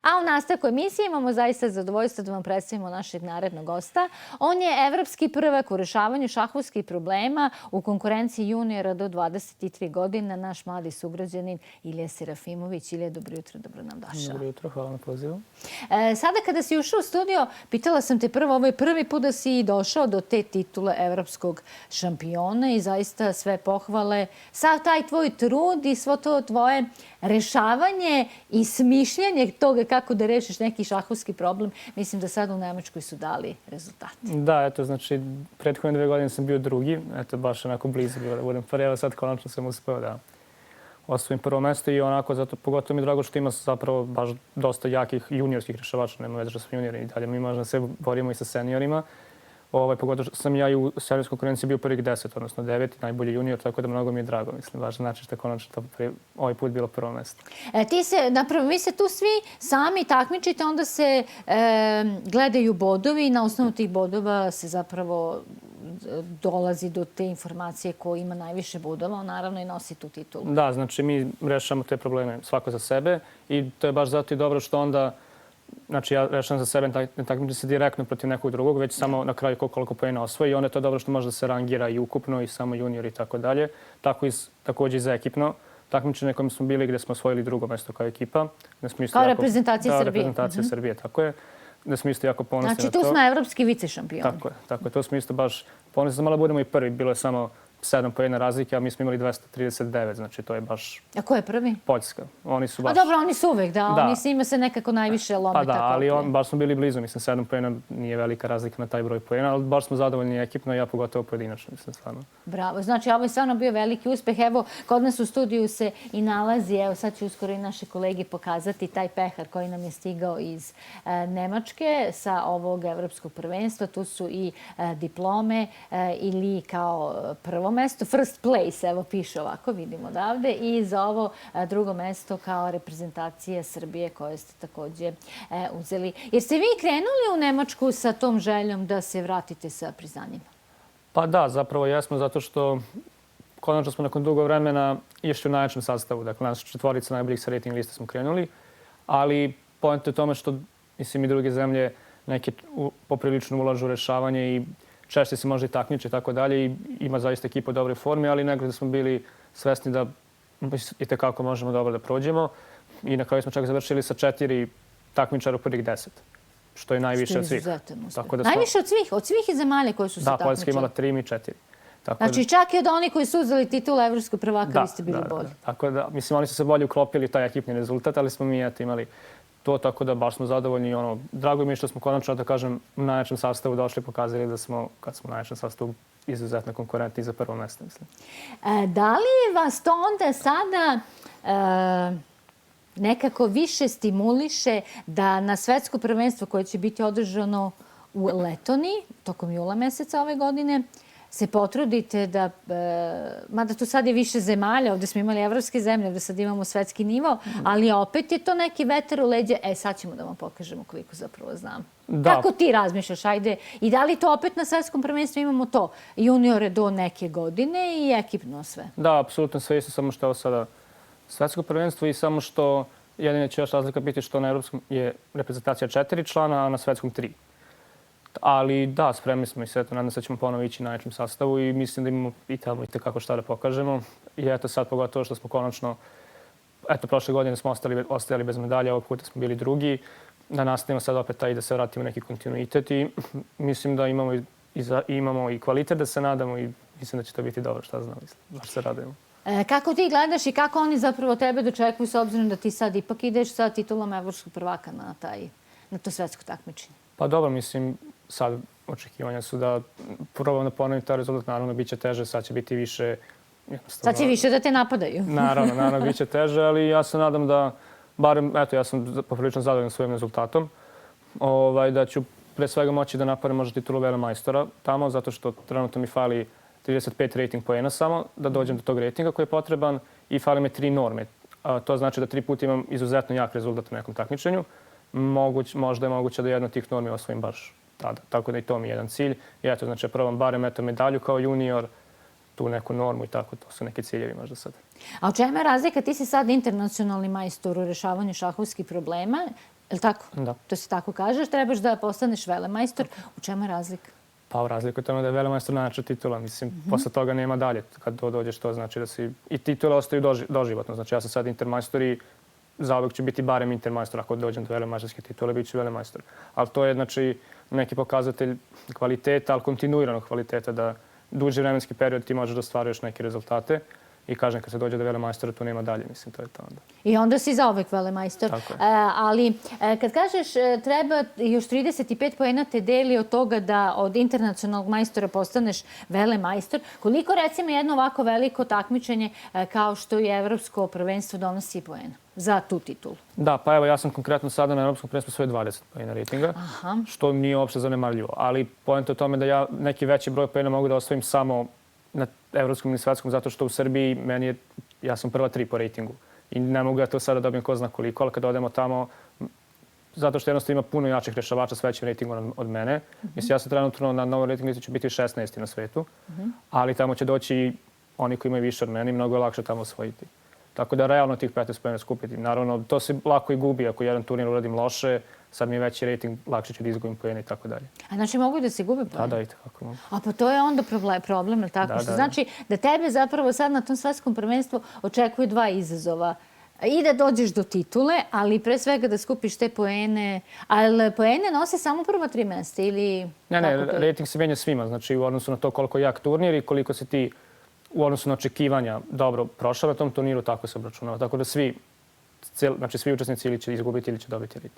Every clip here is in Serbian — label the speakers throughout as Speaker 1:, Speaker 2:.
Speaker 1: A u nastavku emisije imamo zaista zadovoljstvo da vam predstavimo našeg narednog gosta. On je evropski prvak u rešavanju šahovskih problema u konkurenciji juniora do 23 godine. Naš mladi sugrađanin Ilija Serafimović. Ilija, dobro jutro, dobro nam došao.
Speaker 2: Dobro jutro, hvala na pozivu.
Speaker 1: Sada kada si ušao u studio, pitala sam te prvo, ovo je prvi put da si došao do te titule evropskog šampiona i zaista sve pohvale. Sav taj tvoj trud i svo to tvoje rešavanje i smišljanje toga kako da rešiš neki šahovski problem, mislim da sad u Nemačkoj su dali rezultate.
Speaker 2: Da, eto, znači, prethodne 2 godine sam bio drugi, eto, baš onako blizu bio da budem prvi, evo sad konačno sam uspeo da osvojim prvo mesto i onako, zato pogotovo mi je drago što ima zapravo baš dosta jakih juniorskih rešavača, nema veze što smo juniori i dalje, mi možda se borimo i sa seniorima. Pogotovo što sam ja i u senijorskoj konkurenciji bio prvih 10, odnosno 9, najbolji junior, tako da mnogo mi je drago. Mislim, baš znači što je konačno ovaj put bilo prvo mesto.
Speaker 1: Vi se tu svi sami takmičite, onda se gledaju bodovi i na osnovu tih bodova se zapravo dolazi do te informacije ko ima najviše bodova, on naravno i nosi tu titulu.
Speaker 2: Da, znači mi rešamo te probleme svako za sebe i to je baš zato i dobro što onda znači, ja rešavam za sebe, ne takmičim se direktno protiv nekog drugog, već samo na kraju koliko poena osvoji. I onda je to dobro što može da se rangira i ukupno i samo junior i tako dalje. Također i za ekipno takmičenje na kojem smo bili gdje smo osvojili drugo mesto kao ekipa.
Speaker 1: Kao reprezentacija Srbije.
Speaker 2: Da, reprezentacija Srbije, tako je. Da smo isto jako ponosni na to.
Speaker 1: Znači, tu smo evropski vice-šampioni.
Speaker 2: Tako je. To smo isto baš ponosni. Malo budemo i prvi. Bilo je samo 7 poena razlike, a mi smo imali 239, znači to je baš...
Speaker 1: A ko je prvi?
Speaker 2: Poljska. Oni su baš...
Speaker 1: A dobro, oni su uvek, da. Oni s njima se nekako najviše lome.
Speaker 2: Pa da, ali baš smo bili blizu. Mislim, 7 poena nije velika razlika na taj broj poena, ali baš smo zadovoljni ekipno i ja pogotovo pojedinačno, mislim, stvarno.
Speaker 1: Bravo. Znači, ovo je stvarno bio veliki uspeh. Evo, kod nas u studiju se i nalazi, evo sad ću uskoro i naši kolegi pokazati taj pehar koji nam je stigao iz Nemačke sa ovog evropskog prvenstva. Tu su i diplome ili kao prvo mesto, first place, evo piše ovako, vidimo odavde, i za ovo drugo mesto kao reprezentacija Srbije koje ste također uzeli. Jer ste vi krenuli u Nemačku sa tom željom da se vratite sa priznanjima?
Speaker 2: Pa da, zapravo jesmo, zato što konačno smo nakon dugo vremena išli u najjačem sastavu. Dakle, naša četvorica najboljih sa rating liste smo krenuli, ali point je u tome što, mislim, i druge zemlje neke poprilično ulažu u rešavanje i češće se može i takmiče i tako dalje i ima zaista ekipa u dobroj formi, ali negdje smo bili svesni da i tekako možemo dobro da prođemo i na kraju smo čak završili sa 4 takmičara u prvih 10, što je najviše od svih.
Speaker 1: Najviše od svih? Od svih zemalja koji su se takmičali?
Speaker 2: Da, Poljska imala 3, mi 4.
Speaker 1: Znači čak i od onih koji su uzeli titulu evropskog prvaka, vi ste bili bolji.
Speaker 2: Tako da, mislim, oni su se bolje uklopili taj ekipni rezultat, ali smo mi imali to, tako da baš smo zadovoljni i drago mi je što smo konačno, da kažem, u najjačem sastavu došli i pokazali da smo, kad smo u najjačem sastavu, izuzetno konkurentni za prvo mesto, mislim.
Speaker 1: Da li vas to onda sada nekako više stimuliše da na svetsko prvenstvo koje će biti održano u Letoniji tokom jula meseca ove godine se potrudite da, mada tu sad je više zemalja, ovdje smo imali evropske zemlje, ovdje sad imamo svetski nivo, ali opet je to neki vetar u leđe. Sad ćemo da vam pokažemo koliko zapravo znam. Kako ti razmišljaš, ajde? I da li to opet na svetskom prvenstvu imamo to? Juniore do neke godine i ekipno sve?
Speaker 2: Da, apsolutno sve isto, samo što je ovo sada svetsko prvenstvo i samo što jedine će još razlika biti što na evropskom je reprezentacija 4 člana, a na svetskom 3. Ali da, spremni smo i sve to. Nadam se da ćemo ponovo ići na najjačem sastavu i mislim da imamo i tamo i tekako šta da pokažemo. I eto sad pogotovo što smo konačno, eto prošle godine smo ostajali bez medalja, ovog puta smo bili drugi. Da nastavimo sad opet taj da se vratimo neki kontinuitet i mislim da imamo i kvalitet da se nadamo i mislim da će to biti dobro, šta znam, baš se radujemo.
Speaker 1: Kako ti gledaš i kako oni zapravo tebe dočekuju s obzirom da ti sad ipak ideš sa titulom evropskog prvaka na to svetsko takmičenje?
Speaker 2: Pa dobro, mislim, sad očekivanja su da probam da ponovim taj rezultat. Naravno, bit će teže, sad će biti više...
Speaker 1: Sad će više da te napadaju.
Speaker 2: Naravno, bit će teže, ali ja se nadam da, barem, eto, ja sam poprilično zadovoljan svojim rezultatom, da ću pre svega moći da napadam možda titulu velemajstora tamo, zato što trenutno mi fali 35 rating poena samo da dođem do tog ratinga koji je potreban i fali me 3 norme. To znači da 3 puta imam izuzetno jak rezultat u nekom takmičenju. Možda je moguće da jedna od tih normi osvojim baš tada. Tako da i to mi je jedan cilj. I eto, znači, probam barem medalju kao junior, tu neku normu i tako. To su neki ciljevi možda sad.
Speaker 1: A u čemu je razlika? Ti si sad internacionalni majstor u rešavanju šahovskih problema. Je li tako?
Speaker 2: Da.
Speaker 1: To se tako kažeš, trebaš da postaneš velemajstor. U čemu je razlika?
Speaker 2: Pa u razliku je tome da je velemajstor najjača titula. Mislim, posle toga nema dalje. Kad to dođeš, to znači da si... I titule ostaju doživotno. Znači, ja sam sad intermajstor i zauvek ću biti barem intermajstor. Ako dođem do velemajstorske titule, bit ću velemajstor. Ali to je, znači, neki pokazatelj kvaliteta, ali kontinuiranog kvaliteta, da duži vremenski period ti možeš da ostvaruješ neke rezultate. I kažem, kad se dođe do velemajstora, tu nema dalje. Mislim, to je to onda.
Speaker 1: I onda si zauvek velemajstor.
Speaker 2: Tako je.
Speaker 1: Ali kad kažeš treba još 35 poena te deli od toga da od internacionalnog majstora postaneš velemajstor, koliko recimo jedno ovako veliko takmičenje kao što je Evropsko prvenstvo donosi poena za tu titulu?
Speaker 2: Da, pa evo, ja sam konkretno sada na Evropskom prvenstvu svoje 20 poena ratinga, što nije uopšte zanemarljivo. Ali poenta je u tome da ja neki veći broj poena mogu da osvojim samo na evropskom ili svetskom, zato što u Srbiji ja sam prva 3 po ratingu. I ne mogu ja to sada dobijem ko zna koliko, ali kad odemo tamo, zato što jednostavno ima puno jačih rešavača s većim ratingom od mene. Mislim, ja sam trenutno na novoj rating listi ću biti 16. na svetu, ali tamo će doći oni koji imaju više od mene i mnogo je lakše tamo osvojiti. Tako da realno tih 15 poena skupiti. Naravno, to se lako i gubi. Ako jedan turnir uradim loše, sad mi je veći rating, lakše ću da izgubim poena i tako dalje.
Speaker 1: A znači mogu da se gube poena?
Speaker 2: Da, i tako mogu.
Speaker 1: A pa to je onda problem, je tako? Što znači da tebe zapravo sad na tom svetskom prvenstvu očekuju 2 izazova. I da dođeš do titule, ali pre svega da skupiš te poene. Ali poene nose samo prva 3 mesta ili...
Speaker 2: Ne, rating se menja svima. Znači u odnosu na to koliko je jak turnir i koliko se ti u odnosu na očekivanja dobro prošao na tom turniru, tako se obračunava. Tako da svi učesnici ili će izgubiti ili će dobiti rating.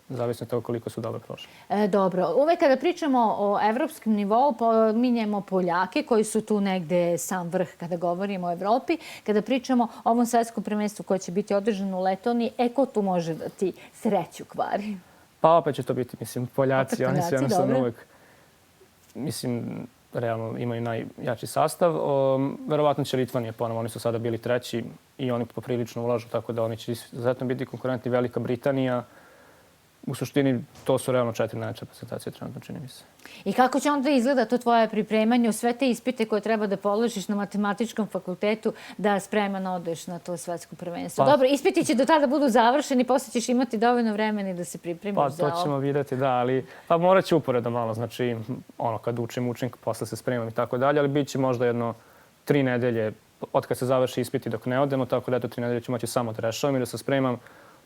Speaker 2: Zavisno od toga koliko su dobro prošli.
Speaker 1: Dobro. Uvek kada pričamo o evropskom nivou, pominjemo Poljake koji su tu negde sam vrh kada govorimo o Evropi. Kada pričamo o ovom svetskom prvenstvu koje će biti održano u Letoniji, ko tu može da ti sreću kvari?
Speaker 2: Pa opet će to biti, mislim, Poljaci. Oni su jednostavno
Speaker 1: dobro.
Speaker 2: uvek, mislim, realno imaju najjači sastav. Verovatno će Litvanija ponovo. Oni su sada bili 3. i oni poprilično ulažu, tako da oni će izuzetno biti konkurentni. Velika Britanija. U suštini, to su realno 4 najjače reprezentacije trenutno, čini mi se.
Speaker 1: I kako će onda izgleda to tvoje pripremanje u sve te ispite koje treba da položiš na matematičkom fakultetu da spreman odeš na to svetsko prvenstvo? Dobro, ispiti će do tada budu završeni, posle ćeš imati dovoljno vremena i da se pripremiš za ovo.
Speaker 2: Pa to ćemo vidjeti, da, ali morat će uporedo malo. Znači, kad učim, posle se spremam i tako dalje, ali bit će možda 3 nedelje od kad se završi ispiti dok ne odemo, tako da 3 nedelje ću moći samo da rešavam i da se spremam.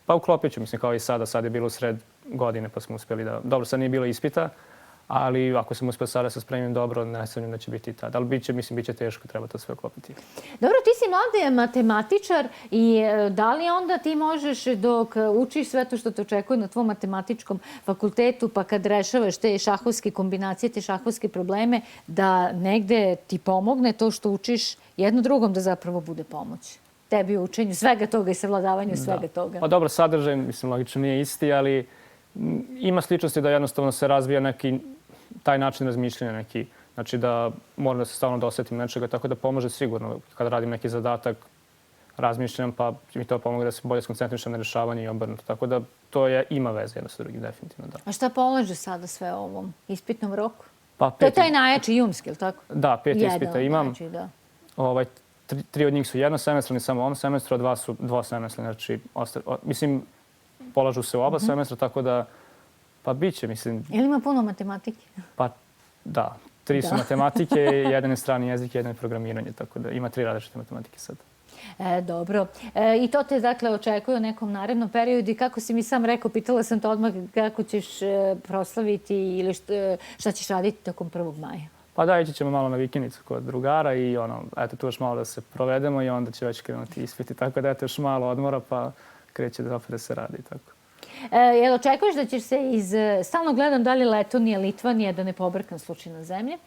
Speaker 2: Pa uklopit ću, mislim, kao i sada. Sad je bilo sred godine pa smo uspjeli da... Dobro, sad nije bilo ispita, ali ako sam uspio sada se spremim dobro, ne sumnjam da će biti i tad. Ali bit će teško, treba to sve uklopiti.
Speaker 1: Dobro, ti si mladi matematičar i da li onda ti možeš dok učiš sve to što te očekuje na tvom matematičkom fakultetu, pa kad rešavaš te šahovske kombinacije, te šahovske probleme, da negde ti pomogne to što učiš jedno drugom da zapravo bude pomoć? Tebi u učenju svega toga i savladavanju svega toga.
Speaker 2: Pa dobro, sadržaj, mislim, logično nije isti, ali ima sličnosti da jednostavno se razvija neki taj način razmišljanja neki. Znači da moram da se stalno dosetim nečega, tako da pomože sigurno. Kada radim neki zadatak, razmišljam, pa mi to pomogne da se bolje skoncentrišem na rešavanje i obrnuto. Tako da to ima veze jedno sa drugim, definitivno da.
Speaker 1: A šta polaže sada sve o ovom ispitnom roku?
Speaker 2: Pa
Speaker 1: to je taj najjači jumski, ili tako?
Speaker 2: Da, 5 ispita imam.
Speaker 1: Znači, da.
Speaker 2: 3 od njih su jednosemestralni, samo ovom semestru, a 2 su dvosemestralni. Znači, mislim, polažu se u oba semestra, tako da, pa bit će, mislim...
Speaker 1: Ili ima puno matematike?
Speaker 2: Pa, da. 3 su matematike, jedan je strani jezik, jedan je programiranje, tako da ima 3 različite matematike sad.
Speaker 1: Dobro. I to te, dakle, očekuje u nekom narednom periodu i kako si mi sam rekao, pitala sam te odmah kako ćeš proslaviti ili šta ćeš raditi tokom 1. maja.
Speaker 2: Pa da, ići ćemo malo na vikendicu kod drugara i eto, tu još malo da se provedemo i onda će već krenuti ispiti. Tako da, eto, još malo odmora pa kreće da opet da se radi. Tako.
Speaker 1: Jel očekuješ da ćeš se stalno gledam da li Letonija, Litvanija, da ne pobrkam slučajno zemlje,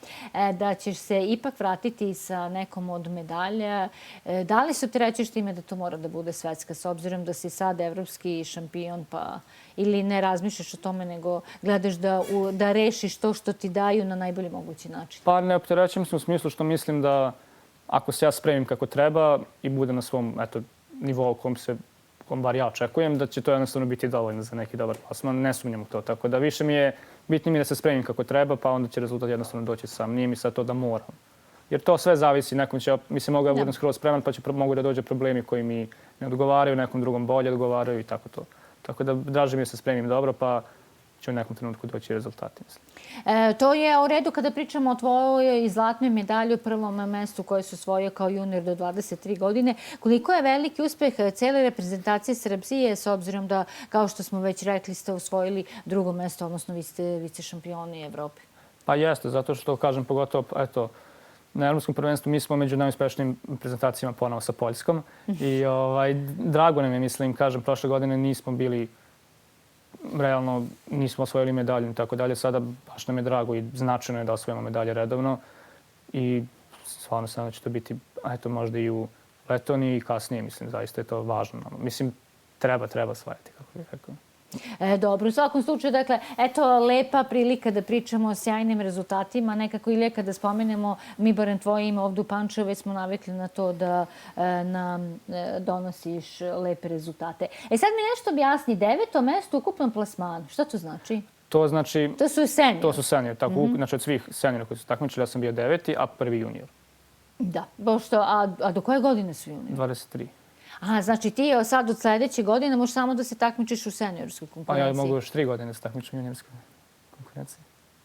Speaker 1: da ćeš se ipak vratiti sa nekom od medalja? Da li su ti rećeš time da to mora da bude svetska, s obzirom da si sad evropski šampion, pa ili ne razmišljaš o tome, nego gledaš da rešiš to što ti daju na najbolji mogući način?
Speaker 2: Pa ne opterećujem se u smislu što mislim da ako se ja spremim kako treba i budem na svom nivou kom bar ja očekujem, da će to jednostavno biti dovoljno za neki dobar plasman. Ne sumnjam u to. Tako da više bitno mi je da se spremim kako treba, pa onda će rezultat jednostavno doći sam. Nije mi sad to da moram. Jer to sve zavisi. Nekom će, mislim, mogu da budem skroz spreman, pa mogu da dođe problemi koji mi ne odgovaraju, nekom drugom bolje odgovaraju i tako to. Tako da draže mi je da se spremim dobro, pa će u nekom trenutku doći rezultati, mislim.
Speaker 1: To je u redu kada pričamo o tvojoj i zlatnoj medalji u prvom mestu koje su osvojio kao junior do 23 godine. Koliko je veliki uspeh cele reprezentacije Srbije s obzirom da, kao što smo već rekli, ste osvojili drugo mesto, odnosno vi ste vice šampioni Evrope?
Speaker 2: Pa jeste, zato što, kažem, pogotovo, eto, na Evropskom prvenstvu mi smo među najuspešnijim prezentacijama ponovo sa Poljskom. I drago nam je, mislim, kažem, prošle godine nismo bili realno nismo osvojili medalju i tako dalje. Sada baš nam je drago i značajno je da osvojimo medalje redovno i stvarno sada će to biti, eto, možda i u Letoniji i kasnije, mislim, zaista je to važno. Mislim, treba osvajati, kako bih rekao.
Speaker 1: Dobro, u svakom slučaju, dakle, eto, lepa prilika da pričamo o sjajnim rezultatima. Nekako, Ilija, kada spomenemo, mi barem tvoje ime ovdje u Pančevu, već smo navikli na to da nam donosiš lepe rezultate. Sad mi nešto objasni, 9. mesto u ukupnom plasmanu. Šta to znači?
Speaker 2: To znači...
Speaker 1: To su seniori.
Speaker 2: To su seniori. Tako, znači od svih seniora koji su takmičili, ja sam bio 9. a prvi junior.
Speaker 1: Da. A do koje godine su juniori?
Speaker 2: 23.
Speaker 1: Aha, znači ti sad od sledeće godine možeš samo da se takmičiš u seniorskoj konkurenciji.
Speaker 2: Pa ja mogu još 3 godine da se takmičim u juniorskoj konkurenciji.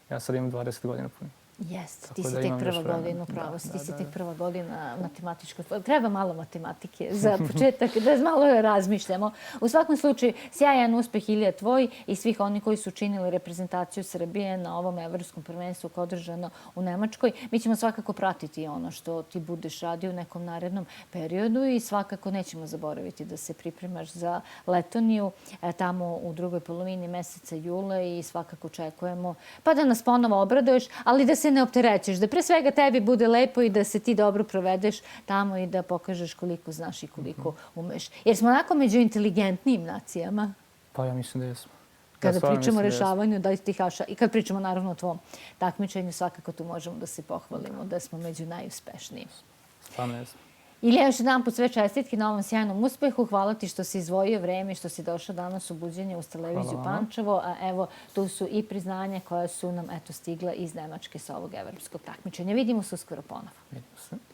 Speaker 2: Ja sad imam 20 godina puni.
Speaker 1: Jeste, ti si tek prva godina, upravo si. Ti si tek prva godina matematičko. Treba malo matematike za početak, da malo razmišljamo. U svakom slučaju, sjajan uspeh, Ilija, tvoj i svih oni koji su učinili reprezentaciju Srbije na ovom evropskom prvenstvu koje je održano u Nemačkoj. Mi ćemo svakako pratiti ono što ti budeš radio u nekom narednom periodu i svakako nećemo zaboraviti da se pripremaš za Letoniju tamo u drugoj polovini meseca jula i svakako očekujemo pa da nas ponovo obraduješ, ali da se ne opterećeš, da pre svega tebi bude lepo i da se ti dobro provedeš tamo i da pokažeš koliko znaš i koliko umeš. Jer smo onako među inteligentnijim nacijama.
Speaker 2: Pa ja mislim da jesmo.
Speaker 1: Kada pričamo o rešavanju tih haša i kad pričamo naravno o tvom takmičenju, svakako tu možemo da se pohvalimo da smo među najuspešnijim.
Speaker 2: Stvarno jesmo.
Speaker 1: Ilija, još jedan put sve čestitke na ovom sjajnom uspehu. Hvala ti što si izdvojio vreme i što si došao danas u buđenje uz televiziju Pančevo. A evo, tu su i priznanja koja su nam stigla iz Nemačke sa ovog evropskog takmičenja. Vidimo se uskoro ponovo.
Speaker 2: Vidimo se.